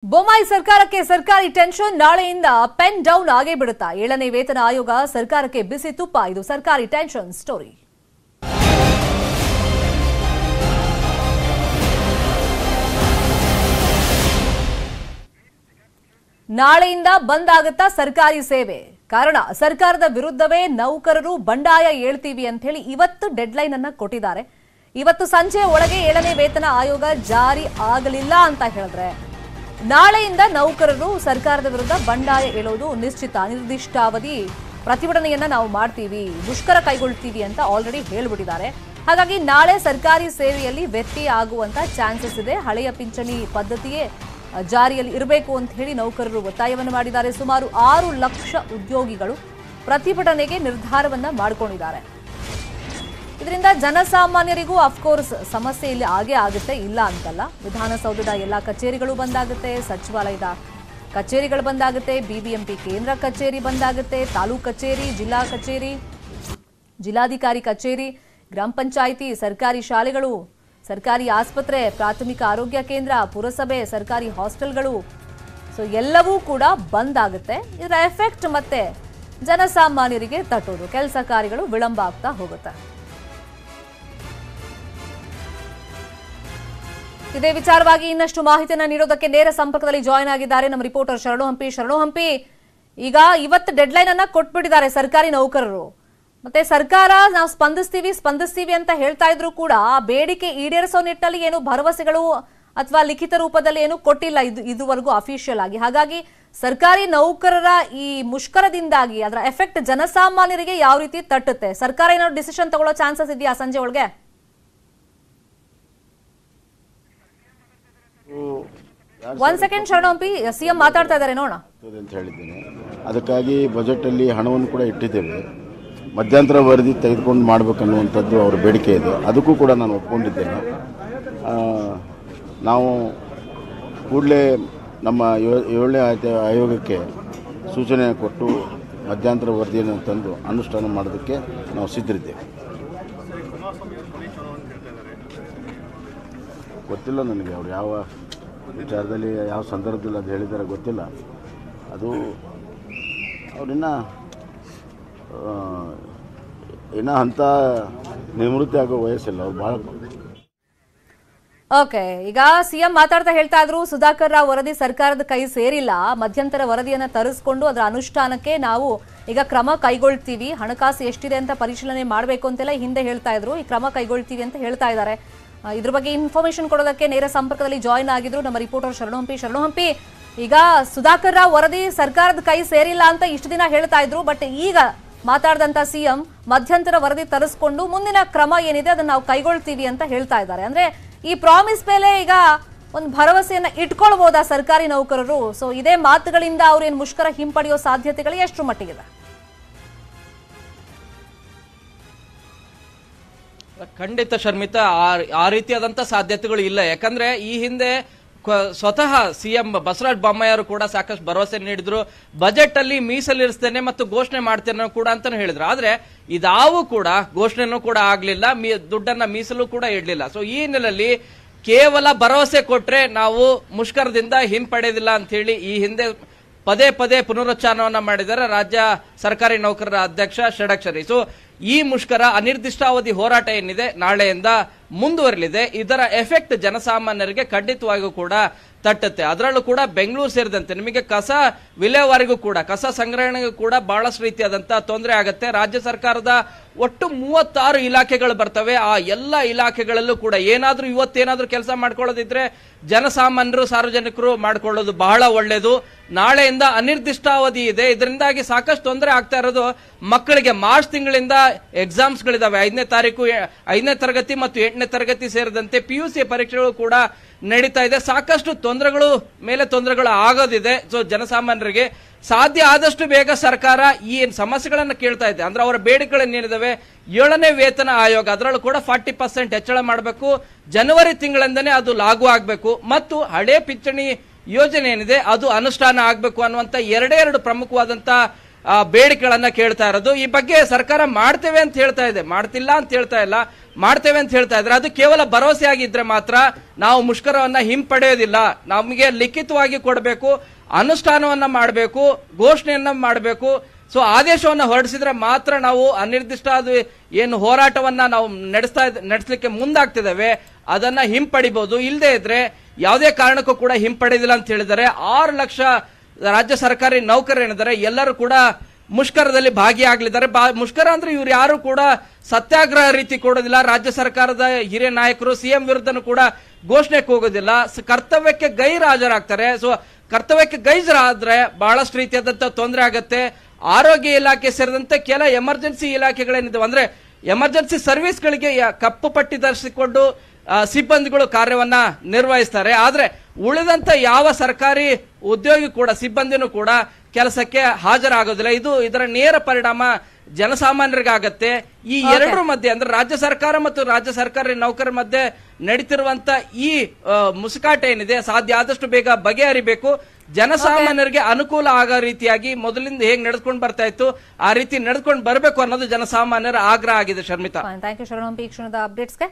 ಬೊಮ್ಮಾಯಿ ಸರ್ಕಾರಕ್ಕೆ ಸರ್ಕಾರಿ ಟೆನ್ಷನ್ ನಾಳೆಯಿಂದ ಪೆನ್ ಡೌನ್ ಆಗೇ ಬಿಡುತ್ತಾ 7ನೇ ವೇತನ ಆಯೋಗ ಸರ್ಕಾರಕ್ಕೆ ಬಿಸಿ ತುಪ್ಪ ಇದು ಸರ್ಕಾರಿ ಟೆನ್ಷನ್ ಸ್ಟೋರಿ ನಾಳೆಯಿಂದ ಬಂದ್ ಆಗುತ್ತಾ ಸರ್ಕಾರಿ ಸೇವೆ ಕಾರಣ ಸರ್ಕಾರದ ವಿರುದ್ಧವೇ ನೌಕರರು ಬಂಡಾಯ ಹೇಳ್ತೀವಿ ಅಂತ ಹೇಳಿ ಇವತ್ತು ಡೆಡ್ಲೈನ್ ಅನ್ನು ಕೊಟ್ಟಿದ್ದಾರೆ ಇವತ್ತು ಸಂಜೆ ಒಳಗೆ 7ನೇ ವೇತನ ಆಯೋಗ ಜಾರಿ ಆಗಲಿಲ್ಲ ಅಂತ ಹೇಳಿದ್ರೆ ನಾಳೆಯಿಂದ ನೌಕರರು ಸರ್ಕಾರದ ವಿರುದ್ಧ ಬಂಡಾಯ ಹೇಳೋದು ನಿಶ್ಚಿತ ನಿರ್ದಿಷ್ಟಾವಧಿ ಪ್ರತಿಭಟನೆಯನ್ನ ನಾವು ಮಾಡ್ತೀವಿ ಮುಷ್ಕರ ಕೈಗೊಳ್ತೀವಿ ಅಂತ ಆಲ್ರೆಡಿ ಹೇಳಿಬಿಟ್ಟಿದ್ದಾರೆ ಹಾಗಾಗಿ ನಾಳೆ ಸರ್ಕಾರಿ ಸೇವೆಯಲ್ಲಿ ವ್ಯತ್ಯಯ ಆಗುವಂತ ಚಾನ್ಸಸ್ ಇದೆ ಹಳೆಯ ಪಿಂಚಣಿ ಪದ್ಧತಿಯೇ ಜಾರಿಯಲ್ಲಿ ಇರಬೇಕು ಅಂತ ಹೇಳಿ ನೌಕರರು ಒತ್ತಾಯವನ್ನು ಮಾಡಿದ್ದಾರೆ ಸುಮಾರು 6 ಲಕ್ಷ ಉದ್ಯೋಗಿಗಳು ಪ್ರತಿಭಟನೆಗೆ ನಿರ್ಧಾರವನ್ನ ಮಾಡಿಕೊಂಡಿದ್ದಾರೆ ಇದರಿಂದ ಜನಸಾಮಾನ್ಯರಿಗೂ ಅಫ್ಕೋರ್ಸ್ ಸಮಸ್ಯೆ ಇಲ್ಲಿ ಆಗೇ ಆಗುತ್ತೆ ಇಲ್ಲ ಅಂತಲ್ಲ ವಿಧಾನಸೌಧದ ಎಲ್ಲ ಕಚೇರಿಗಳು ಬಂದಾಗುತ್ತೆ ಸಚಿವಾಲಯದ ಕಚೇರಿಗಳು ಬಂದಾಗುತ್ತೆ ಬಿಬಿಎಂಪಿ ಕೇಂದ್ರ ಕಚೇರಿ ಬಂದಾಗುತ್ತೆ ತಾಲೂಕು ಕಚೇರಿ ಜಿಲ್ಲಾ ಕಚೇರಿ ಜಿಲ್ಲಾಧಿಕಾರಿ ಕಚೇರಿ ಗ್ರಾಮ ಪಂಚಾಯಿತಿ ಸರ್ಕಾರಿ ಶಾಲೆಗಳು ಸರ್ಕಾರಿ ಆಸ್ಪತ್ರೆ ಪ್ರಾಥಮಿಕ ಆರೋಗ್ಯ ಕೇಂದ್ರ ಪುರಸಭೆ ಸರ್ಕಾರಿ ಹಾಸ್ಟೆಲ್ಗಳು ಸೊ ಎಲ್ಲವೂ ಕೂಡ ಬಂದ್ ಆಗುತ್ತೆ ಇದರ ಎಫೆಕ್ಟ್ ಮತ್ತೆ ಜನಸಾಮಾನ್ಯರಿಗೆ ತಟ್ಟೋದು ಕೆಲಸ ಕಾರ್ಯಗಳು ವಿಳಂಬ ಆಗ್ತಾ ಹೋಗುತ್ತೆ ಇದೇ ವಿಚಾರವಾಗಿ ಇನ್ನಷ್ಟು ಮಾಹಿತಿಯನ್ನು ನೀಡೋದಕ್ಕೆ ನೇರ ಸಂಪರ್ಕದಲ್ಲಿ ಜಾಯಿನ್ ಆಗಿದ್ದಾರೆ ನಮ್ಮ ರಿಪೋರ್ಟರ್ ಶರಣು ಹಂಪಿ ಈಗ ಇವತ್ತು ಡೆಡ್ಲೈನ್ ಅನ್ನ ಕೊಟ್ಬಿಟ್ಟಿದ್ದಾರೆ ಸರ್ಕಾರಿ ನೌಕರರು ಮತ್ತೆ ಸರ್ಕಾರ ನಾವು ಸ್ಪಂದಿಸ್ತೀವಿ ಅಂತ ಹೇಳ್ತಾ ಇದ್ರು ಕೂಡ ಆ ಬೇಡಿಕೆ ಈಡೇರಿಸೋ ನಿಟ್ಟಿನಲ್ಲಿ ಏನು ಭರವಸೆಗಳು ಅಥವಾ ಲಿಖಿತ ರೂಪದಲ್ಲಿ ಏನು ಕೊಟ್ಟಿಲ್ಲ ಇದುವರೆಗೂ ಅಫಿಷಿಯಲ್ ಆಗಿ ಹಾಗಾಗಿ ಸರ್ಕಾರಿ ನೌಕರರ ಈ ಮುಷ್ಕರದಿಂದಾಗಿ ಅದರ ಎಫೆಕ್ಟ್ ಜನಸಾಮಾನ್ಯರಿಗೆ ಯಾವ ರೀತಿ ತಟ್ಟುತ್ತೆ ಸರ್ಕಾರ ಏನಾದ್ರು ಡಿಸಿಷನ್ ತಗೊಳ್ಳೋ ಚಾನ್ಸಸ್ ಇದೆಯಾ ಸಂಜೆ ಒಳಗೆ ಒನ್ ಸೆಕೆಂಡ್ ಶರಣಂಪಿ ಸಿಎಂ ಮಾತಾಡ್ತಾ ಇದ್ದಾರೆ ನೋಡೋಣ ಅಂತ ಹೇಳಿದ್ದೇನೆ ಅದಕ್ಕಾಗಿ ಬಜೆಟ್ ಅಲ್ಲಿ ಹಣವನ್ನು ಕೂಡ ಇಟ್ಟಿದ್ದೇವೆ ಮಧ್ಯಂತರ ವರದಿ ತೆಗೆದುಕೊಂಡು ಮಾಡಬೇಕನ್ನುವಂಥದ್ದು ಅವರ ಬೇಡಿಕೆ ಇದೆ ಅದಕ್ಕೂ ಕೂಡ ನಾನು ಒಪ್ಕೊಂಡಿದ್ದೇನೆ ನಾವು ಕೂಡಲೇ ನಮ್ಮ 7ನೇ ಆಯೋಗಕ್ಕೆ ಸೂಚನೆ ಕೊಟ್ಟು ಮಧ್ಯಂತರ ವರದಿಯನ್ನು ತಂದು ಅನುಷ್ಠಾನ ಮಾಡೋದಕ್ಕೆ ನಾವು ಸಿದ್ಧರಿದ್ದೇವೆ ಗೊತ್ತಿಲ್ಲ ನನಗೆ ಅವರು ಯಾವ ವಿಚಾರದಲ್ಲಿ ಯಾವ ಸಂದರ್ಭದಲ್ಲಿ ಅದು ಹೇಳಿದ್ದಾರೆ ಗೊತ್ತಿಲ್ಲ ಅದು ಅವರಿನ್ನ ಹಂತ ನಿವೃತ್ತಿ ಆಗೋ ವಯಸ್ಸಿಲ್ಲ ಅವ್ರು ಭಾಳ ಓಕೆ ಈಗ ಸಿಎಂ ಮಾತಾಡ್ತಾ ಹೇಳ್ತಾ ಇದ್ರು ಸುಧಾಕರ್ ರಾವ್ ವರದಿ ಸರ್ಕಾರದ ಕೈ ಸೇರಿಲ್ಲ ಮಧ್ಯಂತರ ವರದಿಯನ್ನ ತರಿಸಿಕೊಂಡು ಅದರ ಅನುಷ್ಠಾನಕ್ಕೆ ನಾವು ಈಗ ಕ್ರಮ ಕೈಗೊಳ್ತೀವಿ ಹಣಕಾಸು ಎಷ್ಟಿದೆ ಅಂತ ಪರಿಶೀಲನೆ ಮಾಡಬೇಕು ಅಂತೆಲ್ಲ ಹಿಂದೆ ಹೇಳ್ತಾ ಇದ್ರು ಈ ಕ್ರಮ ಕೈಗೊಳ್ತೀವಿ ಅಂತ ಹೇಳ್ತಾ ಇದ್ದಾರೆ ಇದ್ರ ಬಗ್ಗೆ ಇನ್ಫಾರ್ಮೇಶನ್ ಕೊಡೋದಕ್ಕೆ ನೇರ ಸಂಪರ್ಕದಲ್ಲಿ ಜಾಯಿನ್ ಆಗಿದ್ರು ನಮ್ಮ ರಿಪೋರ್ಟರ್ ಶರಣು ಹಂಪಿ ಈಗ ಸುಧಾಕರ್ ರಾವ್ ವರದಿ ಸರ್ಕಾರದ ಕೈ ಸೇರಿಲ್ಲ ಅಂತ ಇಷ್ಟು ದಿನ ಹೇಳ್ತಾ ಇದ್ರು ಬಟ್ ಈಗ ಮಾತಾಡಿದಂತ ಸಿಎಂ ಮಧ್ಯಂತರ ವರದಿ ತರಿಸ್ಕೊಂಡು ಮುಂದಿನ ಕ್ರಮ ಏನಿದೆ ಅದನ್ನ ನಾವು ಕೈಗೊಳ್ತೀವಿ ಅಂತ ಹೇಳ್ತಾ ಇದ್ದಾರೆ ಅಂದ್ರೆ ಈ ಪ್ರಾಮಿಸ್ ಮೇಲೆ ಈಗ ಒಂದು ಭರವಸೆಯನ್ನ ಇಟ್ಕೊಳ್ಬಹುದಾ ಸರ್ಕಾರಿ ನೌಕರರು ಸೊ ಇದೇ ಮಾತುಗಳಿಂದ ಅವ್ರೇನು ಮುಷ್ಕರ ಹಿಂಪಡೆಯೋ ಸಾಧ್ಯತೆಗಳು ಎಷ್ಟು ಮಟ್ಟಿಗಿದೆ ಖಂಡಿತ ಶರ್ಮಿತಾ ಆ ರೀತಿಯಾದಂತ ಸಾಧ್ಯತೆಗಳು ಇಲ್ಲ ಯಾಕಂದ್ರೆ ಈ ಹಿಂದೆ ಸ್ವತಃ ಸಿಎಂ ಬಸವರಾಜ ಬೊಮ್ಮಾಯಿ ಅವರು ಕೂಡ ಸಾಕಷ್ಟು ಭರವಸೆ ನೀಡಿದ್ರು ಬಜೆಟ್ ಅಲ್ಲಿ ಮೀಸಲಿರಿಸ್ತೇನೆ ಮತ್ತು ಘೋಷಣೆ ಮಾಡ್ತೇನೆ ಕೂಡ ಅಂತಾನು ಹೇಳಿದ್ರು ಆದ್ರೆ ಇದಾವು ಕೂಡ ಘೋಷಣೆನೂ ಕೂಡ ಆಗ್ಲಿಲ್ಲ ದುಡ್ಡನ್ನ ಮೀಸಲು ಕೂಡ ಇಡ್ಲಿಲ್ಲ ಸೊ ಈ ಹಿನ್ನೆಲೆಯಲ್ಲಿ ಕೇವಲ ಭರವಸೆ ಕೊಟ್ರೆ ನಾವು ಮುಷ್ಕರದಿಂದ ಹಿಂಪಡೆಯೋದಿಲ್ಲ ಅಂತ ಹೇಳಿ ಈ ಹಿಂದೆ ಪದೇ ಪುನರುಚ್ಚಾರವನ್ನ ಮಾಡಿದ್ದಾರೆ ರಾಜ್ಯ ಸರ್ಕಾರಿ ನೌಕರರ ಅಧ್ಯಕ್ಷ ಷಡಕ್ಷರಿ ಸೊ ಈ ಮುಷ್ಕರ ಅನಿರ್ದಿಷ್ಟಾವಧಿ ಹೋರಾಟ ಏನಿದೆ ನಾಳೆಯಿಂದ ಮುಂದುವರಲಿದೆ ಇದರ ಎಫೆಕ್ಟ್ ಜನಸಾಮಾನ್ಯರಿಗೆ ಖಂಡಿತವಾಗಿಯೂ ಕೂಡ ತಟ್ಟುತ್ತೆ ಅದರಲ್ಲೂ ಕೂಡ ಬೆಂಗಳೂರು ಸೇರಿದಂತೆ ನಿಮಗೆ ಕಸ ವಿಲೇವಾರಿಗೂ ಕೂಡ ಕಸ ಸಂಗ್ರಹಣೆಗೂ ಕೂಡ ಬಹಳಷ್ಟು ರೀತಿಯಾದಂತಹ ತೊಂದರೆ ಆಗುತ್ತೆ ರಾಜ್ಯ ಸರ್ಕಾರದ ಒಟ್ಟು 36 ಇಲಾಖೆಗಳು ಬರ್ತವೆ ಆ ಎಲ್ಲ ಇಲಾಖೆಗಳಲ್ಲೂ ಕೂಡ ಇವತ್ತೇನಾದ್ರೂ ಕೆಲಸ ಮಾಡ್ಕೊಳ್ಳೋದಿದ್ರೆ ಜನಸಾಮಾನ್ಯರು ಸಾರ್ವಜನಿಕರು ಮಾಡ್ಕೊಳ್ಳೋದು ಬಹಳ ಒಳ್ಳೇದು ನಾಳೆಯಿಂದ ಅನಿರ್ದಿಷ್ಟಾವಧಿ ಇದೆ ಇದರಿಂದಾಗಿ ಸಾಕಷ್ಟು ತೊಂದರೆ ಆಗ್ತಾ ಇರೋದು ಮಕ್ಕಳಿಗೆ ಮಾರ್ಚ್ ತಿಂಗಳಿಂದ ಎಕ್ಸಾಮ್ಸ್ಗಳಿದಾವೆ 5ನೇ ತರಗತಿ ಮತ್ತು 8ನೇ ತರಗತಿ ಸೇರಿದಂತೆ PUC ಪರೀಕ್ಷೆಗಳು ಕೂಡ ನಡೀತಾ ಇದೆ ಸಾಕಷ್ಟು ತೊಂದರೆಗಳು ಆಗೋದಿದೆ ಸೊ ಜನಸಾಮಾನ್ಯರಿಗೆ ಸಾಧ್ಯ ಆದಷ್ಟು ಬೇಗ ಸರ್ಕಾರ ಈ ಸಮಸ್ಯೆಗಳನ್ನ ಕೇಳ್ತಾ ಇದೆ ಅಂದ್ರೆ ಅವರ ಬೇಡಿಕೆಗಳೇನಿದಾವೆ 7ನೇ ವೇತನ ಆಯೋಗ ಅದರಲ್ಲೂ ಕೂಡ 40% ಹೆಚ್ಚಳ ಮಾಡಬೇಕು ಜನವರಿ ತಿಂಗಳಿಂದನೇ ಅದು ಲಾಗು ಆಗಬೇಕು ಮತ್ತು ಹಳೆ ಪಿಂಚಣಿ ಯೋಜನೆ ಏನಿದೆ ಅದು ಅನುಷ್ಠಾನ ಆಗಬೇಕು ಅನ್ನುವಂತ ಎರಡೇ ಪ್ರಮುಖವಾದಂತ ಬೇಡಿಕೆಗಳನ್ನ ಕೇಳ್ತಾ ಇರೋದು. ಈ ಬಗ್ಗೆ ಸರ್ಕಾರ ಮಾಡ್ತೇವೆ ಅಂತ ಹೇಳ್ತಾ ಇದೆ, ಮಾಡ್ತಿಲ್ಲ ಅಂತ ಹೇಳ್ತಾ ಇಲ್ಲ, ಮಾಡ್ತೇವೆ ಅಂತ ಹೇಳ್ತಾ ಇದ್ರೆ ಅದು ಕೇವಲ ಭರವಸೆ ಆಗಿದ್ರೆ ಮಾತ್ರ ನಾವು ಮುಷ್ಕರವನ್ನ ಹಿಂಪಡೆಯೋದಿಲ್ಲ. ನಮಗೆ ಲಿಖಿತವಾಗಿ ಕೊಡಬೇಕು, ಅನುಷ್ಠಾನವನ್ನ ಮಾಡಬೇಕು, ಘೋಷಣೆಯನ್ನ ಮಾಡಬೇಕು. ಸೊ ಆದೇಶವನ್ನ ಹೊರಡಿಸಿದ್ರೆ ಮಾತ್ರ ನಾವು ಅನಿರ್ದಿಷ್ಟ ಏನು ಹೋರಾಟವನ್ನ ನಾವು ನಡೆಸಲಿಕ್ಕೆ ಮುಂದಾಗ್ತಿದ್ದೇವೆ ಅದನ್ನ ಹಿಂಪಡಿಬಹುದು. ಇಲ್ಲದೆ ಇದ್ರೆ ಯಾವುದೇ ಕಾರಣಕ್ಕೂ ಕೂಡ ಹಿಂಪಡೆದಿಲ್ಲ ಅಂತ ಹೇಳಿದರೆ 6 ಲಕ್ಷ ರಾಜ್ಯ ಸರ್ಕಾರಿ ನೌಕರರೇನಿದ್ದಾರೆ ಎಲ್ಲರೂ ಕೂಡ ಮುಷ್ಕರದಲ್ಲಿ ಭಾಗಿಯಾಗಲಿದ್ದಾರೆ. ಮುಷ್ಕರ ಅಂದ್ರೆ ಇವ್ರು ಯಾರು ಕೂಡ ಸತ್ಯಾಗ್ರಹ ರೀತಿ ಕೊಡೋದಿಲ್ಲ. ರಾಜ್ಯ ಸರ್ಕಾರದ ಹಿರಿಯ ನಾಯಕರು ಸಿಎಂ ವಿರುದ್ಧನೂ ಕೂಡ ಘೋಷಣೆಗೆ ಹೋಗೋದಿಲ್ಲ, ಕರ್ತವ್ಯಕ್ಕೆ ಗೈರಾಜರಾಗ್ತಾರೆ. ಸೊ ಕರ್ತವ್ಯಕ್ಕೆ ಗೈರಾದ್ರೆ ಬಹಳಷ್ಟು ರೀತಿಯಾದಂತ ತೊಂದರೆ ಆಗತ್ತೆ. ಆರೋಗ್ಯ ಇಲಾಖೆ ಸೇರಿದಂತೆ ಕೆಲ ಎಮರ್ಜೆನ್ಸಿ ಇಲಾಖೆಗಳೇನಿದೆ ಅಂದ್ರೆ ಎಮರ್ಜೆನ್ಸಿ ಸರ್ವಿಸ್ಗಳಿಗೆ ಕಪ್ಪು ಪಟ್ಟಿ ಧರಿಸಿಕೊಂಡು ಸಿಬ್ಬಂದಿಗಳು ಕಾರ್ಯವನ್ನ ನಿರ್ವಹಿಸ್ತಾರೆ. ಆದ್ರೆ ಉಳಿದಂತ ಯಾವ ಸರ್ಕಾರಿ ಉದ್ಯೋಗಿ ಕೂಡ ಸಿಬ್ಬಂದಿನೂ ಕೂಡ ಕೆಲಸಕ್ಕೆ ಹಾಜರಾಗೋದಿಲ್ಲ. ಇದರ ನೇರ ಪರಿಣಾಮ ಜನಸಾಮಾನ್ಯರಿಗಾಗತ್ತೆ. ಈ ಎರಡರ ಮಧ್ಯೆ ಅಂದ್ರೆ ರಾಜ್ಯ ಸರ್ಕಾರ ಮತ್ತು ರಾಜ್ಯ ಸರ್ಕಾರಿ ನೌಕರರ ಮಧ್ಯೆ ನಡೀತಿರುವಂತ ಈ ಮುಸುಕಾಟ ಏನಿದೆ ಸಾಧ್ಯ ಆದಷ್ಟು ಬೇಗ ಬಗೆಹರಿಬೇಕು. ಜನಸಾಮಾನ್ಯರಿಗೆ ಅನುಕೂಲ ಆಗೋ ರೀತಿಯಾಗಿ ಮೊದಲಿಂದ ಹೇಗೆ ನಡೆದುಕೊಂಡು ಬರ್ತಾ ಇತ್ತು ಆ ರೀತಿ ನಡೆದುಕೊಂಡು ಬರಬೇಕು ಅನ್ನೋದು ಜನಸಾಮಾನ್ಯರ ಆಗ್ರಹ ಆಗಿದೆ. ಶರ್ಮಿತಾ, ಥ್ಯಾಂಕ್ ಯು ಶರಣಂ. ಈ ಕ್ಷಣದ ಅಪ್ಡೇಟ್ಸ್ಗೆ